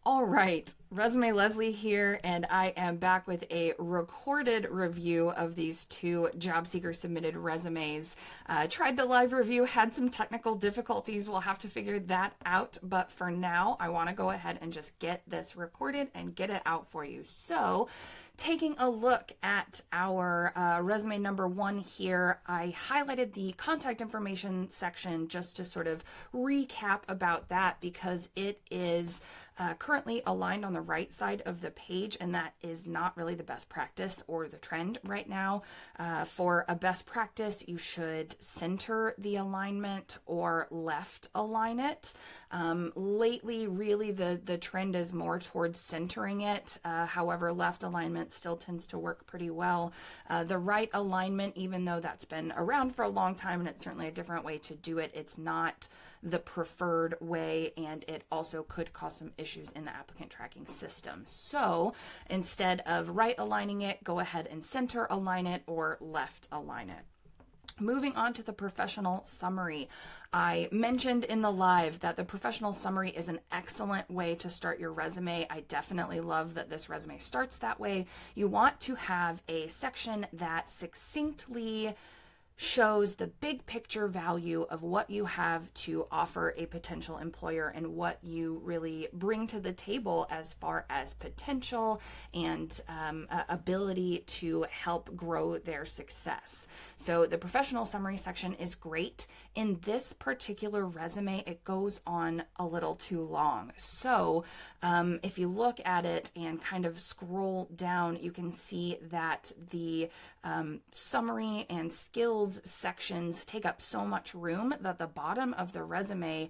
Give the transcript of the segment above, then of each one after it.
All right, Resume Leslie here, and I am back with a recorded review of these two job seeker submitted resumes. Tried the live review, had some technical difficulties. We'll have to figure that out, but for now, I want to go ahead and just get this recorded and get it out for you. So, taking a look at our resume number one here, I highlighted the contact information section just to sort of recap about that because it is currently aligned on the right side of the page, and that is not really the best practice or the trend right now. For a best practice, you should center the alignment or left align it. Lately, really, the trend is more towards centering it. However, left alignment still tends to work pretty well. The right alignment, even though that's been around for a long time and it's certainly a different way to do it, it's not the preferred way, and it also could cause some issues in the applicant tracking system. So instead of right aligning it, go ahead and center align it or left align it. Moving on to the professional summary. I mentioned in the live that the professional summary is an excellent way to start your resume. I definitely love that this resume starts that way. You want to have a section that succinctly shows the big picture value of what you have to offer a potential employer and what you really bring to the table as far as potential and ability to help grow their success. So the professional summary section is great. In this particular resume, it goes on a little too long. So if you look at it and kind of scroll down, you can see that the summary and skills sections take up so much room that the bottom of the resume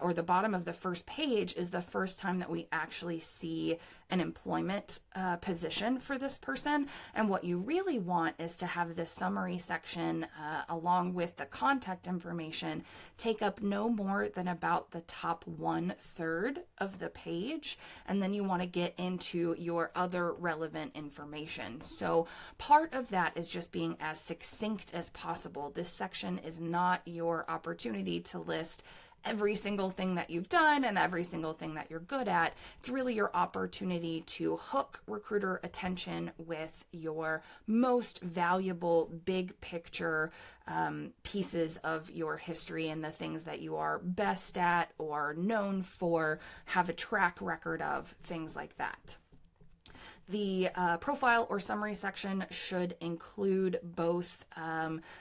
or the bottom of the first page is the first time that we actually see an employment position for this person. And what you really want is to have this summary section along with the contact information take up no more than about the top 1/3 of the page. And then you want to get into your other relevant information. So part of that is just being as succinct as possible. This section is not your opportunity to list every single thing that you've done and every single thing that you're good at. It's really your opportunity to hook recruiter attention with your most valuable big picture pieces of your history and the things that you are best at or known for, have a track record of, things like that. The profile or summary section should include both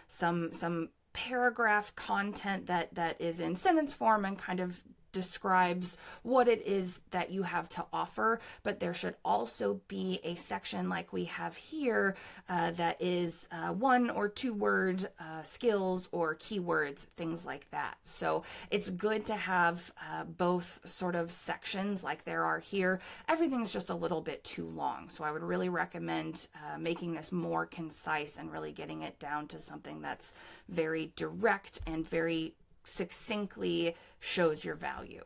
some paragraph content that is in sentence form and kind of describes what it is that you have to offer, but there should also be a section like we have here that is 1 or 2 word skills or keywords, things like that. So it's good to have both sort of sections like there are here. Everything's just a little bit too long, so I would really recommend making this more concise and really getting it down to something that's very direct and very succinctly shows your value.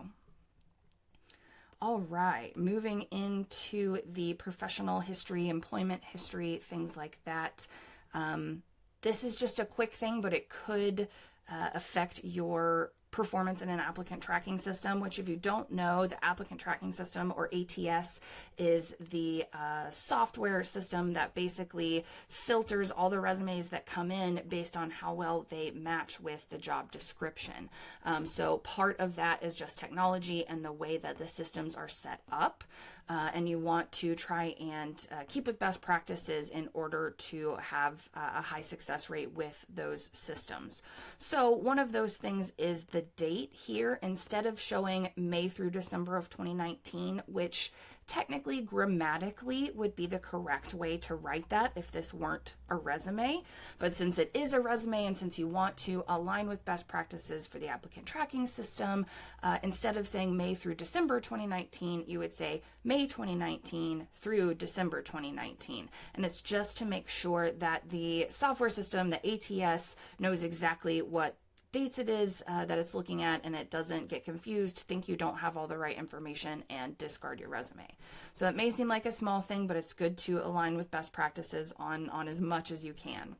All right, moving into the professional history, employment history, things like that. This is just a quick thing, but it could affect your performance in an applicant tracking system, which, if you don't know, the applicant tracking system, or ATS, is the software system that basically filters all the resumes that come in based on how well they match with the job description. So part of that is just technology and the way that the systems are set up. And you want to try and keep with best practices in order to have a high success rate with those systems. So one of those things is the date here. Instead of showing May through December of 2019, which technically grammatically would be the correct way to write that if this weren't a resume. But since it is a resume and since you want to align with best practices for the applicant tracking system, instead of saying May through December 2019, you would say May 2019 through December 2019. And it's just to make sure that the software system, the ATS, knows exactly what dates it is that it's looking at, and it doesn't get confused, think you don't have all the right information, and discard your resume. So that may seem like a small thing, but it's good to align with best practices on as much as you can.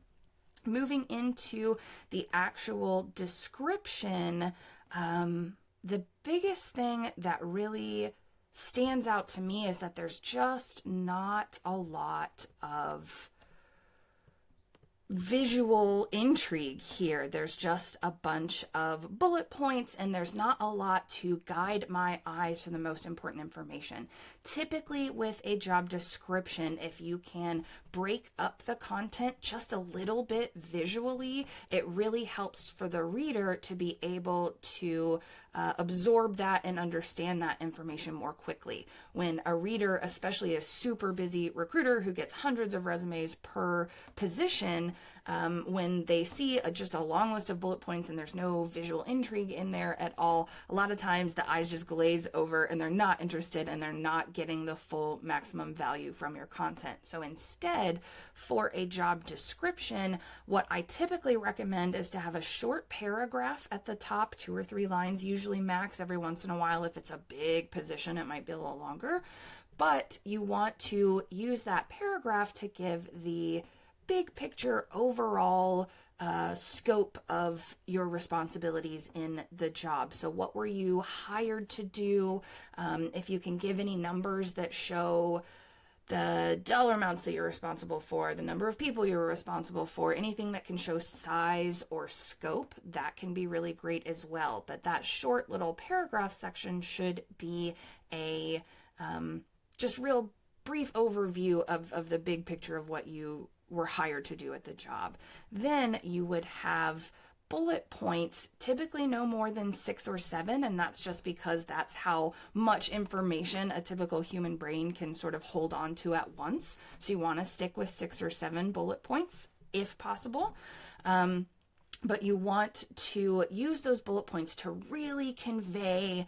Moving into the actual description, the biggest thing that really stands out to me is that there's just not a lot of visual intrigue here. There's just a bunch of bullet points, and there's not a lot to guide my eye to the most important information. Typically with a job description, if you can break up the content just a little bit visually, it really helps for the reader to be able to absorb that and understand that information more quickly. When a reader, especially a super busy recruiter who gets hundreds of resumes per position, when they see just a long list of bullet points and there's no visual intrigue in there at all, a lot of times the eyes just glaze over and they're not interested and they're not getting the full maximum value from your content. So instead, for a job description, what I typically recommend is to have a short paragraph at the top, 2 or 3 lines, usually max. Every once in a while, if it's a big position, it might be a little longer. But you want to use that paragraph to give the big picture overall scope of your responsibilities in the job. So what were you hired to do? If you can give any numbers that show the dollar amounts that you're responsible for, the number of people you're responsible for, anything that can show size or scope, that can be really great as well. But that short little paragraph section should be a just real brief overview of the big picture of what you were hired to do at the job. Then you would have bullet points, typically no more than 6 or 7, and that's just because that's how much information a typical human brain can sort of hold on to at once. So you want to stick with 6 or 7 bullet points if possible. But you want to use those bullet points to really convey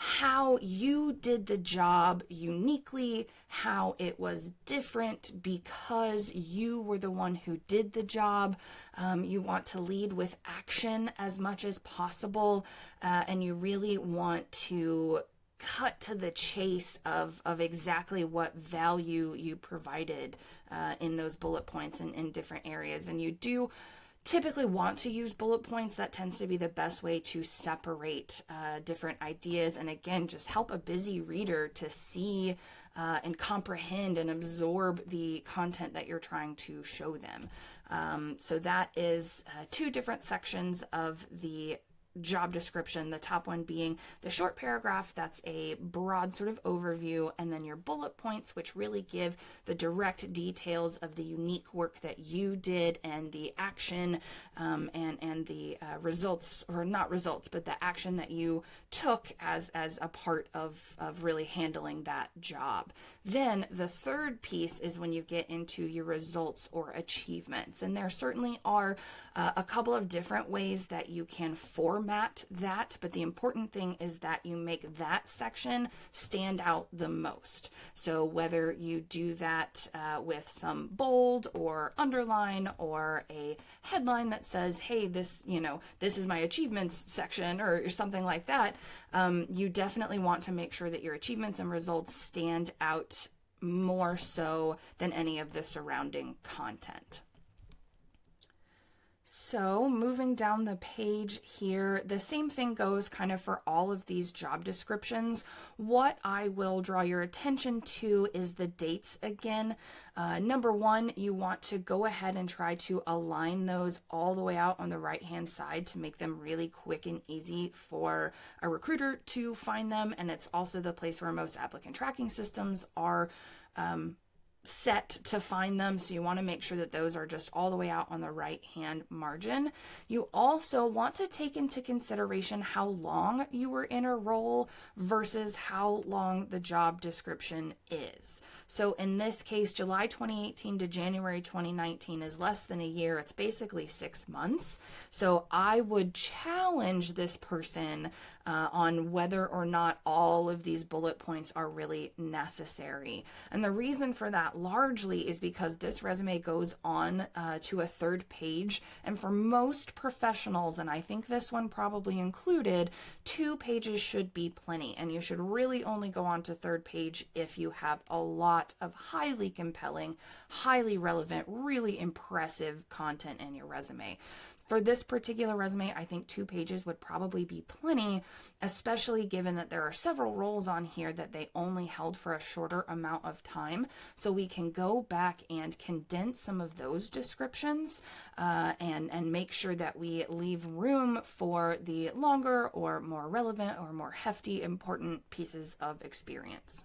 how you did the job uniquely, how it was different because you were the one who did the job. You want to lead with action as much as possible, and you really want to cut to the chase of exactly what value you provided in those bullet points in different areas. And you do typically want to use bullet points. That tends to be the best way to separate different ideas, and again, just help a busy reader to see and comprehend and absorb the content that you're trying to show them. So that is 2 different sections of the job description. The top one being the short paragraph, that's a broad sort of overview, and then your bullet points, which really give the direct details of the unique work that you did and the action and the results, or not results, but the action that you took as a part of really handling that job. Then the third piece is when you get into your results or achievements, and there certainly are a couple of different ways that you can format that, but the important thing is that you make that section stand out the most. So whether you do that with some bold or underline or a headline that says, hey, this is my achievements section, or something like that, you definitely want to make sure that your achievements and results stand out more so than any of the surrounding content. So moving down the page here, the same thing goes kind of for all of these job descriptions. What I will draw your attention to is the dates again. Number 1, you want to go ahead and try to align those all the way out on the right-hand side to make them really quick and easy for a recruiter to find them. And it's also the place where most applicant tracking systems are set to find them, so you want to make sure that those are just all the way out on the right hand margin. You also want to take into consideration how long you were in a role versus how long the job description is. So in this case, July 2018 to January 2019 is less than a year. It's basically 6 months. So I would challenge this person on whether or not all of these bullet points are really necessary. And the reason for that largely is because this resume goes on to a 3rd page, and for most professionals, and I think this one probably included, 2 pages should be plenty, and you should really only go on to 3rd page if you have a lot of highly compelling, highly relevant, really impressive content in your resume. For this particular resume, I think 2 pages would probably be plenty, especially given that there are several roles on here that they only held for a shorter amount of time. So we can go back and condense some of those descriptions and make sure that we leave room for the longer or more relevant or more hefty, important pieces of experience.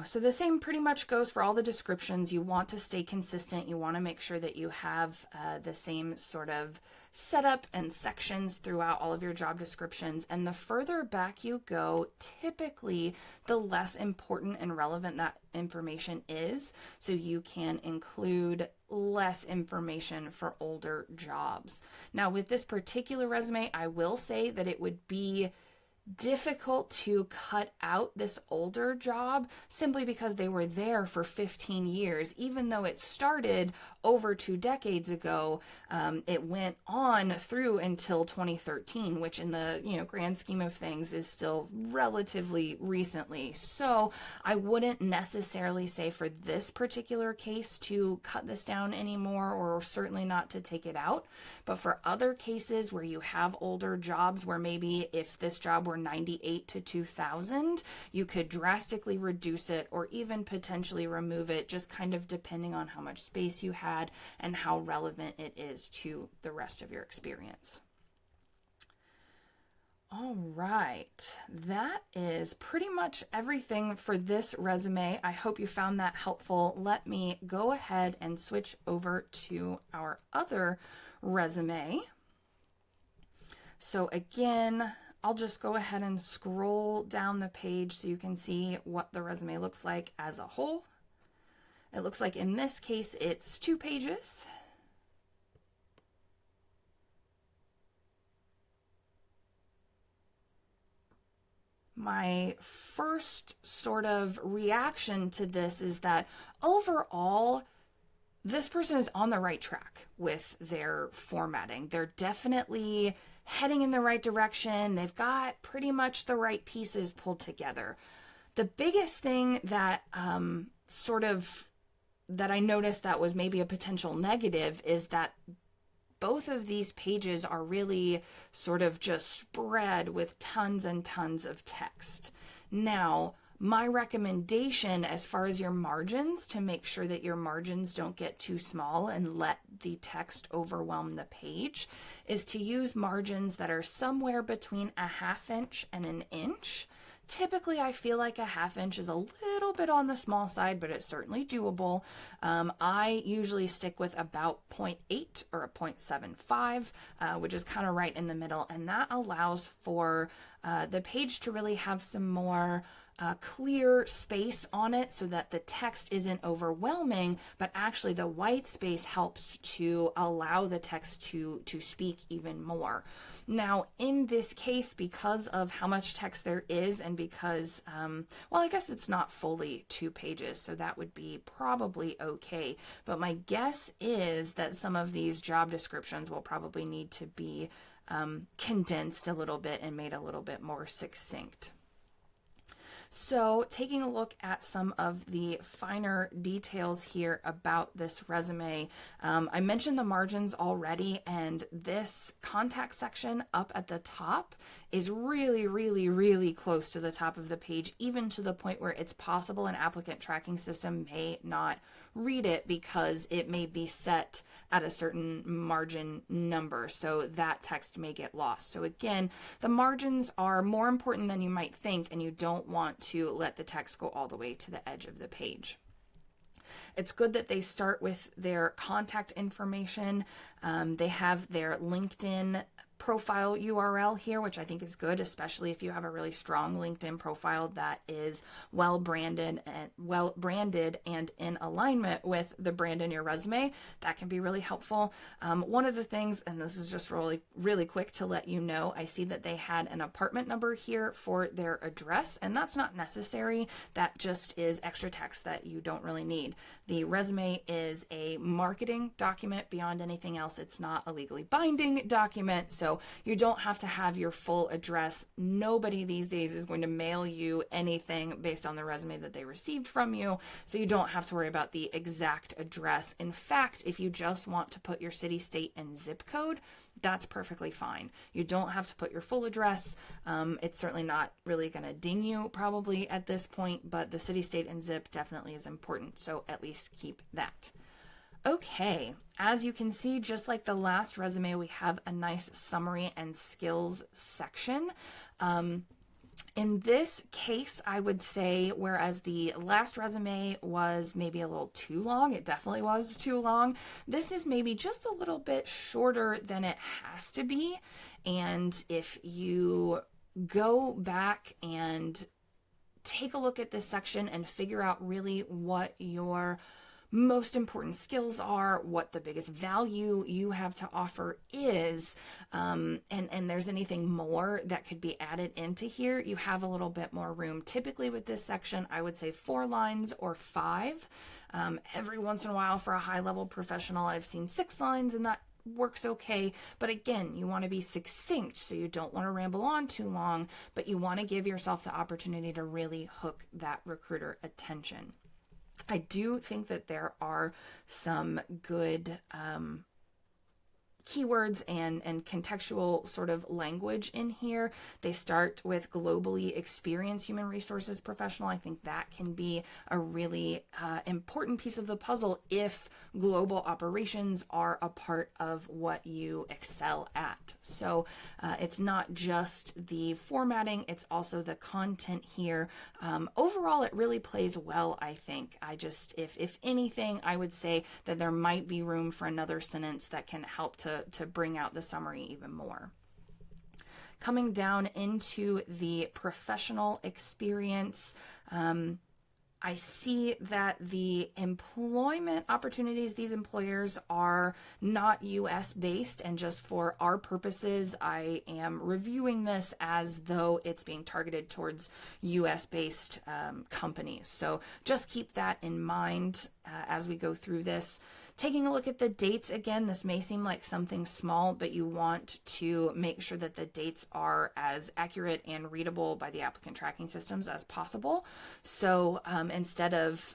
So the same pretty much goes for all the descriptions. You want to stay consistent. You want to make sure that you have the same sort of setup and sections throughout all of your job descriptions. And the further back you go, typically the less important and relevant that information is. So you can include less information for older jobs. Now, with this particular resume, I will say that it would be difficult to cut out this older job simply because they were there for 15 years. Even though it started over 2 decades ago, it went on through until 2013, which in the grand scheme of things is still relatively recently. So I wouldn't necessarily say for this particular case to cut this down anymore, or certainly not to take it out. But for other cases where you have older jobs, where maybe if this job were 98 to 2000, you could drastically reduce it or even potentially remove it, just kind of depending on how much space you had and how relevant it is to the rest of your experience. All right, that is pretty much everything for this resume. I hope you found that helpful. Let me go ahead and switch over to our other resume. So again, I'll just go ahead and scroll down the page so you can see what the resume looks like as a whole. It looks like in this case, it's 2 pages. My first sort of reaction to this is that overall, this person is on the right track with their formatting. They're definitely heading in the right direction. They've got pretty much the right pieces pulled together. The biggest thing that that I noticed that was maybe a potential negative is that both of these pages are really sort of just spread with tons and tons of text. Now, my recommendation as far as your margins, to make sure that your margins don't get too small and let the text overwhelm the page, is to use margins that are somewhere between a 1/2 inch and an inch. Typically, I feel like a 1/2 inch is a little bit on the small side, but it's certainly doable. I usually stick with about 0.8 or a 0.75, which is kind of right in the middle. And that allows for the page to really have some more clear space on it so that the text isn't overwhelming, but actually the white space helps to allow the text to speak even more. Now, in this case, because of how much text there is and because, well, I guess it's not fully 2 pages, so that would be probably okay. But my guess is that some of these job descriptions will probably need to be condensed a little bit and made a little bit more succinct. So taking a look at some of the finer details here about this resume, I mentioned the margins already, and this contact section up at the top is really, really, really close to the top of the page, even to the point where it's possible an applicant tracking system may not read it because it may be set at a certain margin number, so that text may get lost. So again, the margins are more important than you might think, and you don't want to let the text go all the way to the edge of the page. It's good that they start with their contact information. They have their LinkedIn profile URL here, which I think is good, especially if you have a really strong LinkedIn profile that is well branded and in alignment with the brand in your resume. That can be really helpful. One of the things, and this is just really quick to let you know, I see that they had an apartment number here for their address, and that's not necessary. That just is extra text that you don't really need. The resume is a marketing document beyond anything else. It's not a legally binding document, so So you don't have to have your full address. Nobody these days is going to mail you anything based on the resume that they received from you. So you don't have to worry about the exact address. In fact, if you just want to put your city, state, and zip code, that's perfectly fine. You don't have to put your full address. It's certainly not really going to ding you probably at this point, but the city, state, and zip definitely is important. So at least keep that. Okay, as you can see, just like the last resume, we have a nice summary and skills section. In this case, I would say, whereas the last resume was maybe a little too long, it definitely was too long, this is maybe just a little bit shorter than it has to be. And if you go back and take a look at this section and figure out really what your most important skills are, what the biggest value you have to offer is, and there's anything more that could be added into here, you have a little bit more room. Typically with this section, I would say 4 lines or 5. Every once in a while for a high-level professional, I've seen 6 lines, and that works okay. But again, you want to be succinct, so you don't want to ramble on too long, but you want to give yourself the opportunity to really hook that recruiter attention. I do think that there are some good keywords and contextual sort of language in here. They start with globally experienced human resources professional. I think that can be a really important piece of the puzzle if global operations are a part of what you excel at. So it's not just the formatting, it's also the content here. Overall, it really plays well, I think. If anything, I would say that there might be room for another sentence that can help to bring out the summary even more. Coming down into the professional experience, I see that the employment opportunities, these employers are not US based, and just for our purposes, I am reviewing this as though it's being targeted towards US based companies. So just keep that in mind as we go through this. Taking a look at the dates again, this may seem like something small, but you want to make sure that the dates are as accurate and readable by the applicant tracking systems as possible. So instead of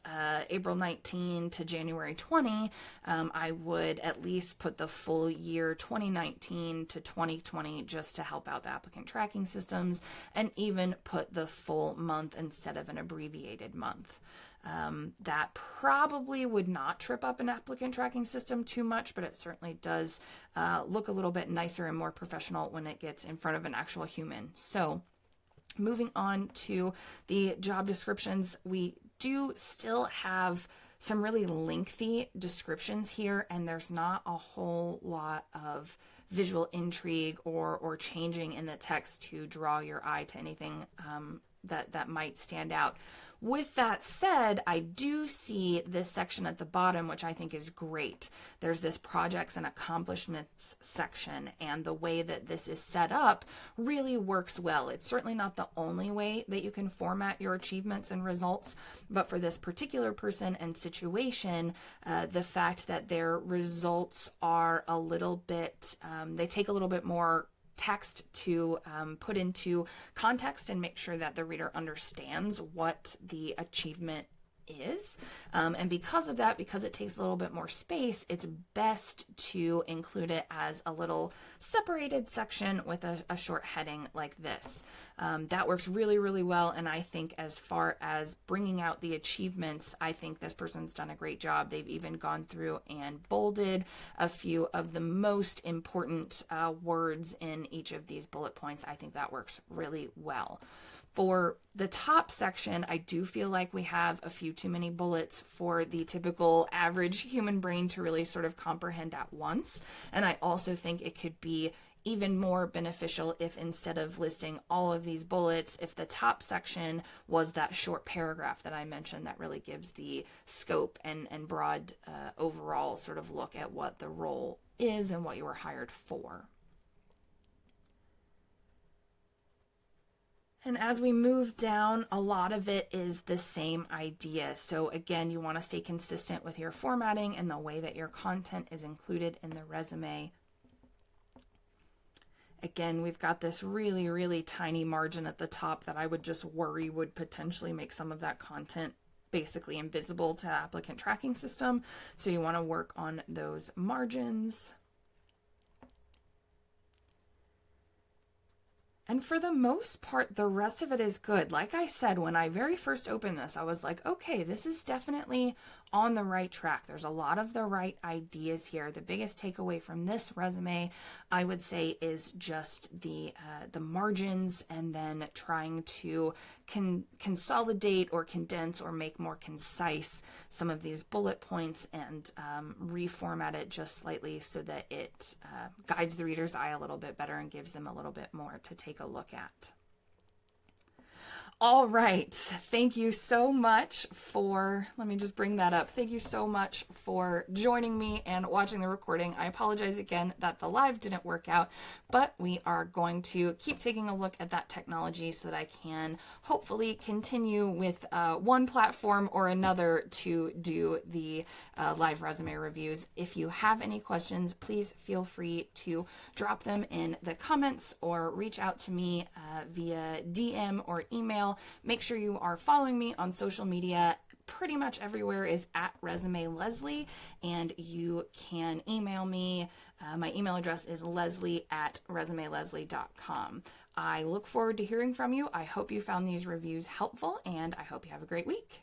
April 19 to January 20, I would at least put the full year 2019 to 2020 just to help out the applicant tracking systems, and even put the full month instead of an abbreviated month. That probably would not trip up an applicant tracking system too much, but it certainly does look a little bit nicer and more professional when it gets in front of an actual human. So moving on to the job descriptions, we do still have some really lengthy descriptions here, and there's not a whole lot of visual intrigue or changing in the text to draw your eye to anything that might stand out. With that said, I do see this section at the bottom, which I think is great. There's this projects and accomplishments section, and the way that this is set up really works well. It's certainly not the only way that you can format your achievements and results, but for this particular person and situation, the fact that their results are a little bit, they take a little bit more text to put into context and make sure that the reader understands what the achievement is. And because of that, because it takes a little bit more space, it's best to include it as a little separated section with a short heading like this. That works really, really well. And I think as far as bringing out the achievements, I think this person's done a great job. They've even gone through and bolded a few of the most important words in each of these bullet points. I think that works really well. For the top section, I do feel like we have a few too many bullets for the typical average human brain to really sort of comprehend at once. And I also think it could be even more beneficial if, instead of listing all of these bullets, if the top section was that short paragraph that I mentioned that really gives the scope and broad overall sort of look at what the role is and what you were hired for. And as we move down, a lot of it is the same idea. So again, you want to stay consistent with your formatting and the way that your content is included in the resume. Again, we've got this really, really tiny margin at the top that I would just worry would potentially make some of that content basically invisible to the applicant tracking system. So you want to work on those margins. And for the most part, the rest of it is good. Like I said, when I very first opened this, I was like, okay, this is definitely on the right track. There's a lot of the right ideas here. The biggest takeaway from this resume, I would say, is just the margins, and then trying to consolidate or condense or make more concise some of these bullet points, and reformat it just slightly so that it guides the reader's eye a little bit better and gives them a little bit more to take a look at. All right. Thank you so much for, let me just bring that up. Thank you so much for joining me and watching the recording. I apologize again that the live didn't work out, but we are going to keep taking a look at that technology so that I can hopefully continue with one platform or another to do the live resume reviews. If you have any questions, please feel free to drop them in the comments or reach out to me via DM or email. Make sure you are following me on social media. Pretty much everywhere is at Resume Leslie, and you can email me. My email address is leslie@resumeleslie.com. I look forward to hearing from you. I hope you found these reviews helpful, and I hope you have a great week.